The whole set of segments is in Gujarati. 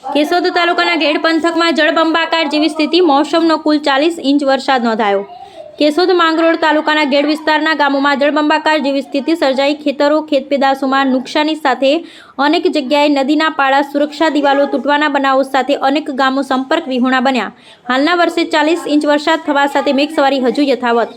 કેશોદ તાલુકાના ગેડ પંથકમાં જળબંબાકાર જેવી સ્થિતિ. મૌસમનો કુલ 40 ઇંચ વરસાદ નોંધાયો. કેશોદ માંગરોળ તાલુકાના ગેડ વિસ્તારના ગામોમાં જળબંબાકાર જેવી સ્થિતિ સર્જાઈ. ખેતરો ખેતપેદાશોમાં નુકસાની સાથે અનેક જગ્યાએ નદીના પાળા, સુરક્ષા દિવાલો તૂટવાના બનાવો સાથે અનેક ગામો સંપર્ક વિહોણા બન્યા. હાલના વર્ષે 40 ઇંચ વરસાદ થવા સાથે મેઘસવારી હજુ યથાવત.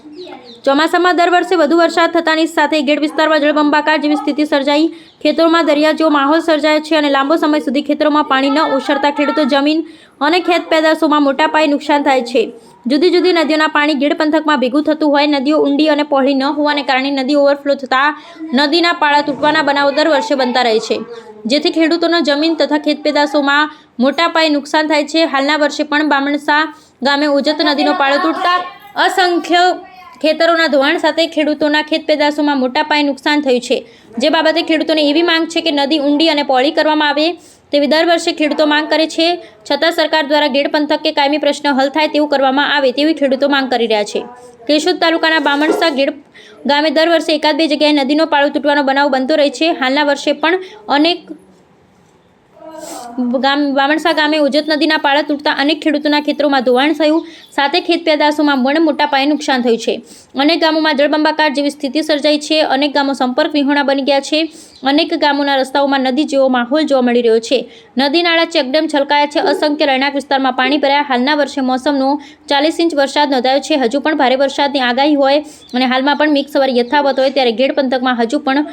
ચોમાસામાં દર વર્ષે વધુ વરસાદ થતાની સાથે ગેડ વિસ્તારમાં જળબંબાકાર જેવી સ્થિતિ સર્જાઈ. ખેતરોમાં દરિયા જેવો માહોલ સર્જાયો છે અને લાંબો સમય સુધી ખેતરોમાં પાણી ન ઓસરતા ખેડૂતો જમીન અને ખેત પેદાશોમાં મોટા પાયે નુકસાન થાય છે. જુદી જુદી નદીઓના પાણી ગેડ પંથકમાં ભેગું થતું હોય. નદીઓ ઊંડી અને પહોળી ન હોવાને કારણે નદી ઓવરફ્લો થતાં નદીના પાળા તૂટવાના બનાવો દર વર્ષે બનતા રહે છે, જેથી ખેડૂતોના જમીન તથા ખેત પેદાશોમાં મોટા પાયે નુકસાન થાય છે. હાલના વર્ષે પણ બામણસા ગામે ઉજત નદીનો પાળો તૂટતા અસંખ્ય ખેતરોના ધોવાણ સાથે ખેડૂતોના ખેત પેદાશોમાં મોટા પાયે નુકસાન થયું છે. જે બાબતે ખેડૂતોને એવી માંગ છે કે નદી ઊંડી અને પહોળી કરવામાં આવે તેવી દર વર્ષે ખેડૂતો માંગ કરે છે. છતાં સરકાર દ્વારા ગેડ પંથક કે કાયમી પ્રશ્ન હલ થાય તેવું કરવામાં આવે તેવી ખેડૂતો માંગ કરી રહ્યા છે. કેશોદ તાલુકાના બામણસા ગેડ ગામે દર વર્ષે એકાદ બે જગ્યાએ નદીનો પાળો તૂટવાનો બનાવ બનતો રહે છે. હાલના વર્ષે પણ અનેક બામણસા ગામે ઉજત નદીના પાળા તૂટતા અનેક ખેડૂતોના ખેતરોમાં ધોવાણ થયું, સાથે ખેત પેદાશોમાં પણ મોટા પાયે નુકસાન થયું છે. અનેક ગામોમાં જળબંબાકાર જેવી સ્થિતિ સર્જાઈ છે. અનેક ગામો સંપર્ક વિહોણા બની ગયા છે. અનેક ગામોના રસ્તાઓમાં નદી જેવો માહોલ જોવા મળી રહ્યો છે. નદી નાળા ચેકડેમ છલકાયા છે. અસંખ્ય રહેણાંક વિસ્તારમાં પાણી ભરાયા. હાલના વર્ષે મોસમનો 40 ઇંચ વરસાદ નોંધાયો છે. હજુ પણ ભારે વરસાદની આગાહી હોય અને હાલમાં પણ મેઘસવારી યથાવત હોય ત્યારે ગેડ પંથકમાં હજુ પણ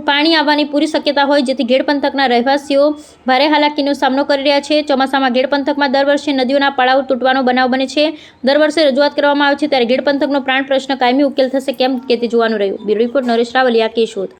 પાણી આવવાની પૂરી શક્યતા હોય, જેથી ગેડ પંથકના રહેવાસીઓ ભારે હાલાકીનો સામનો કરી રહ્યા છે. ચોમાસામાં ગેડ પંથકમાં દર વર્ષે નદીઓના પાળાઓ તૂટવાનો બનાવ બને છે. દર વર્ષે રજૂઆત કરવામાં આવે છે ત્યારે ગેડ પંથકનો પ્રાણ પ્રશ્ન કાયમી ઉકેલ થશે કેમ કે તે જોવાનું રહ્યું. Bureau report Naresh Ravalia, Keshod.